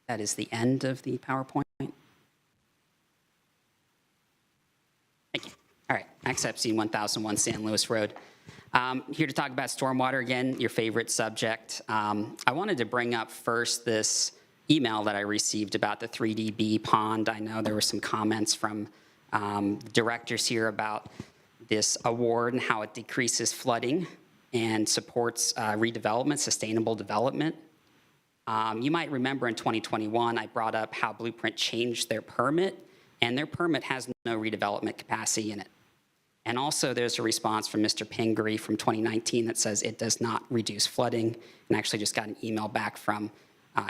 That is the end of the PowerPoint. Thank you. All right, next up, scene 1001 San Luis Road. Here to talk about stormwater again, your favorite subject. I wanted to bring up first this email that I received about the 3dB pond. I know there were some comments from directors here about this award and how it decreases flooding and supports redevelopment, sustainable development. You might remember in 2021, I brought up how Blueprint changed their permit, and their permit has no redevelopment capacity in it. And also there's a response from Mr. Pingree from 2019 that says it does not reduce flooding, and actually just got an email back from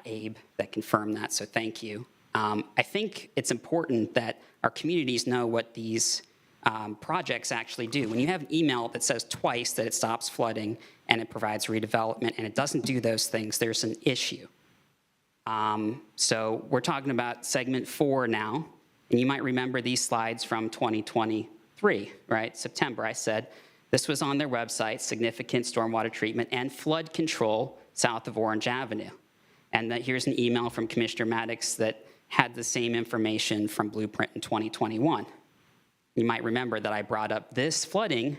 Abe that confirmed that, so thank you. I think it's important that our communities know what these projects actually do. When you have an email that says twice that it stops flooding and it provides redevelopment and it doesn't do those things, there's an issue. So we're talking about segment 4 now, and you might remember these slides from 2023, right? September, I said, this was on their website, significant stormwater treatment and flood control south of Orange Avenue. And here's an email from Commissioner Maddox that had the same information from Blueprint in 2021. You might remember that I brought up this flooding,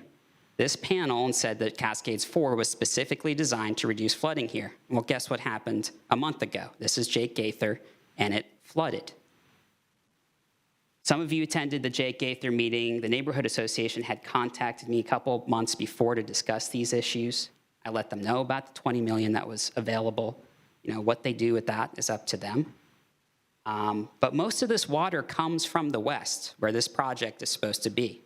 this panel, and said that Cascades 4 was specifically designed to reduce flooding here. Well, guess what happened a month ago? This is Jake Gaither, and it flooded. Some of you attended the Jake Gaither meeting. The Neighborhood Association had contacted me a couple months before to discuss these issues. I let them know about the $20 million that was available. You know, what they do with that is up to them. But most of this water comes from the west, where this project is supposed to be.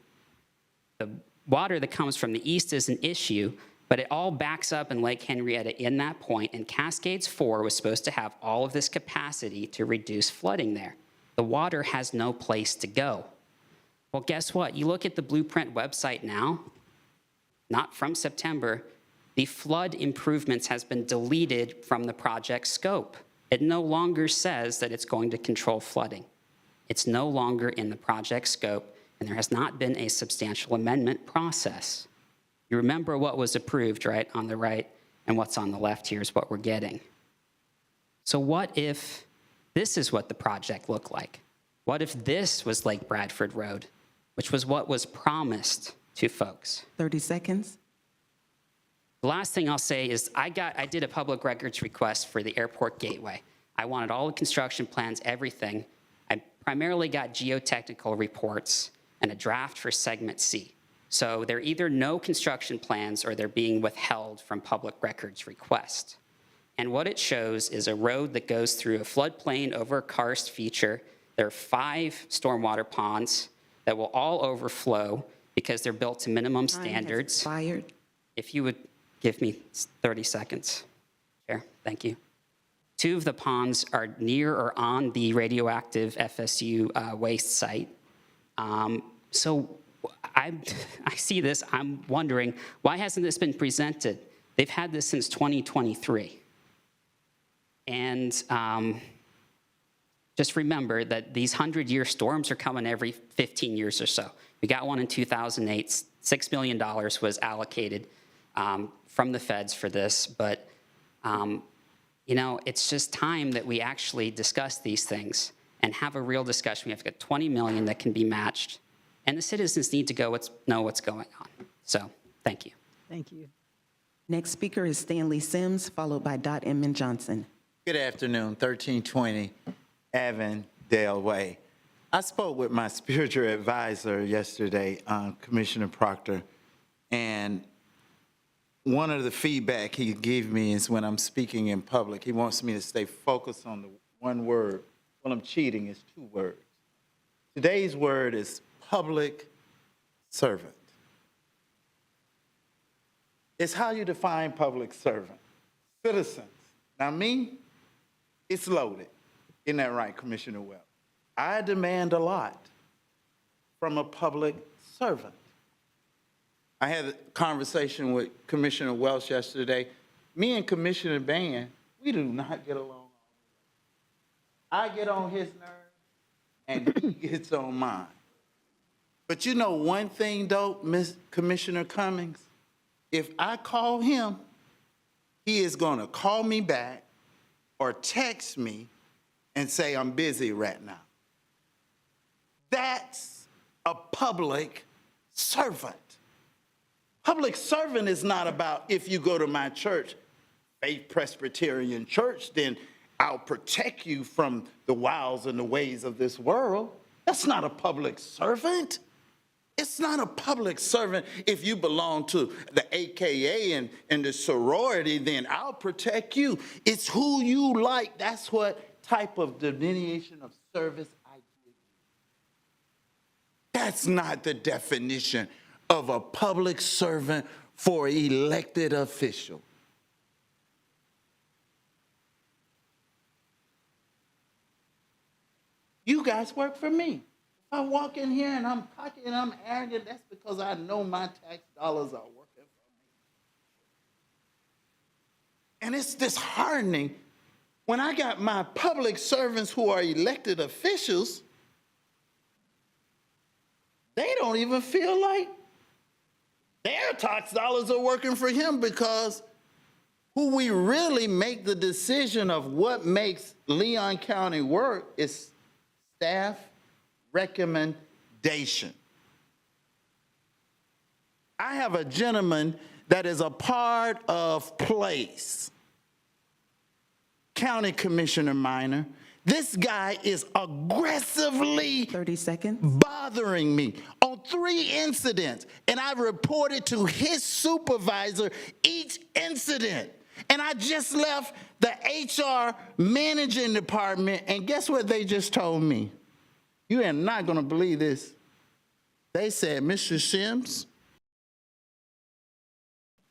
The water that comes from the east is an issue, but it all backs up in Lake Henrietta in that point, and Cascades 4 was supposed to have all of this capacity to reduce flooding there. The water has no place to go. Well, guess what? You look at the Blueprint website now, not from September, the flood improvements has been deleted from the project scope. It no longer says that it's going to control flooding. It's no longer in the project scope, and there has not been a substantial amendment process. You remember what was approved, right, on the right, and what's on the left here is what we're getting. So what if this is what the project looked like? What if this was Lake Bradford Road, which was what was promised to folks? 30 seconds. The last thing I'll say is I did a public records request for the airport gateway. I wanted all the construction plans, everything. I primarily got geotechnical reports and a draft for segment C. So there are either no construction plans or they're being withheld from public records request. And what it shows is a road that goes through a floodplain over a karst feature. There are 5 stormwater ponds that will all overflow because they're built to minimum standards. Time has expired. If you would give me 30 seconds. Chair, thank you. 2 of the ponds are near or on the radioactive FSU waste site. So I see this, I'm wondering, why hasn't this been presented? They've had this since 2023. And just remember that these 100-year storms are coming every 15 years or so. We got one in 2008, $6 million was allocated from the feds for this, but you know, it's just time that we actually discuss these things and have a real discussion. We have got 20 million that can be matched, and the citizens need to know what's going on. So, thank you. Thank you. Next speaker is Stanley Sims, followed by Dot Inman Johnson. Good afternoon, 1320 Avondale Way. I spoke with my spiritual advisor yesterday, Commissioner Proctor, and one of the feedback he gave me is when I'm speaking in public, he wants me to stay focused on the one word. Well, I'm cheating, it's 2 words. Today's word is public servant. It's how you define public servant. Citizens. Now me, it's loaded. Isn't that right, Commissioner Wells? I demand a lot from a public servant. I had a conversation with Commissioner Welch yesterday. Me and Commissioner Ban, we do not get along. I get on his nerves, and he gets on mine. But you know one thing, though, Ms. Commissioner Cummings? If I call him, he is going to call me back or text me and say, I'm busy right now. That's a public servant. Public servant is not about, if you go to my church, Faith Presbyterian Church, then I'll protect you from the wiles and the ways of this world. That's not a public servant. It's not a public servant. If you belong to the AKA and the sorority, then I'll protect you. It's who you like. That's what type of delineation of service I give you. That's not the definition of a public servant for elected official. You guys work for me. If I walk in here and I'm cocky and I'm arrogant, that's because I know my tax dollars are working for me. And it's disheartening when I got my public servants who are elected officials, they don't even feel like their tax dollars are working for him, because who we really make the decision of what makes Leon County work is staff recommendation. I have a gentleman that is a part of place, County Commissioner Minor. This guy is aggressively 30 seconds. bothering me on 3 incidents, and I've reported to his supervisor each incident. And I just left the HR managing department, and guess what they just told me? You are not going to believe this. They said, Mr. Sims,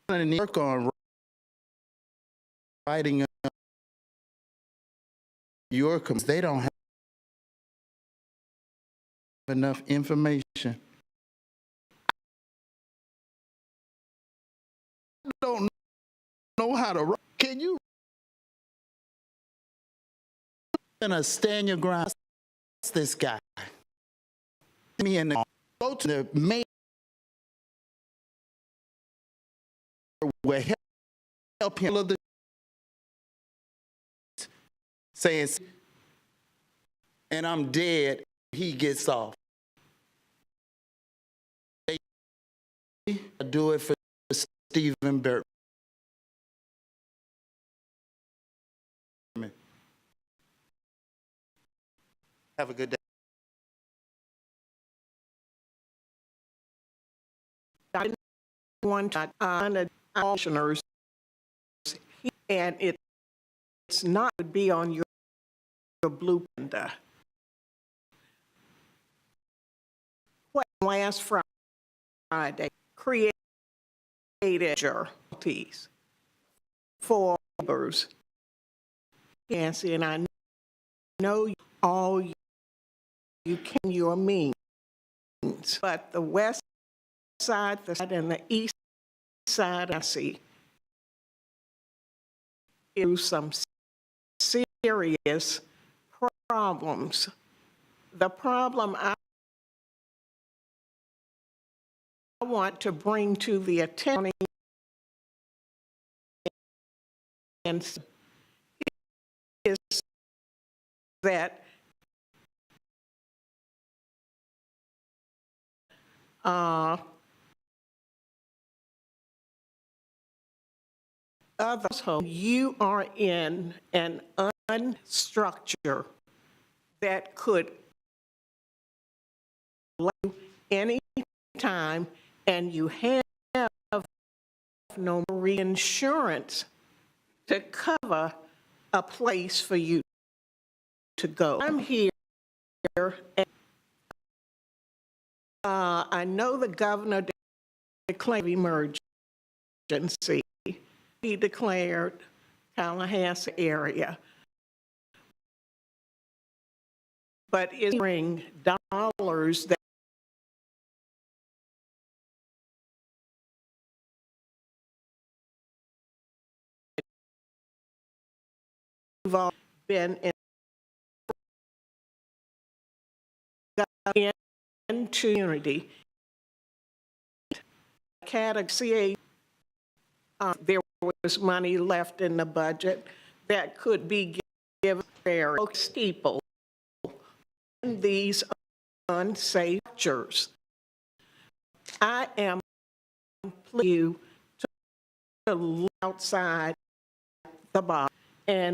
work on writing your comments. They don't have enough information. I don't know how to write. Can you stand your ground? This guy. Me and go to the mayor will help him saying, and I'm dead, he gets off. I do it for Stephen Burton. Have a good day. I didn't want to honor commissioners, and it's not to be on your blueprint. What last Friday created penalties for members. Yes, and I know all you can your means, but the west side, the side, and the east side, I see is some serious problems. The problem I want to bring to the attention is that others hope you are in an unstructure that could you any time, and you have no reinsurance to cover a place for you to go. I'm here, and I know the governor declared emergency. He declared Tallahassee area, but is bring dollars that have been into unity. Category, there was money left in the budget that could be given very people in these unsafe structures. I am pleading you to look outside the box and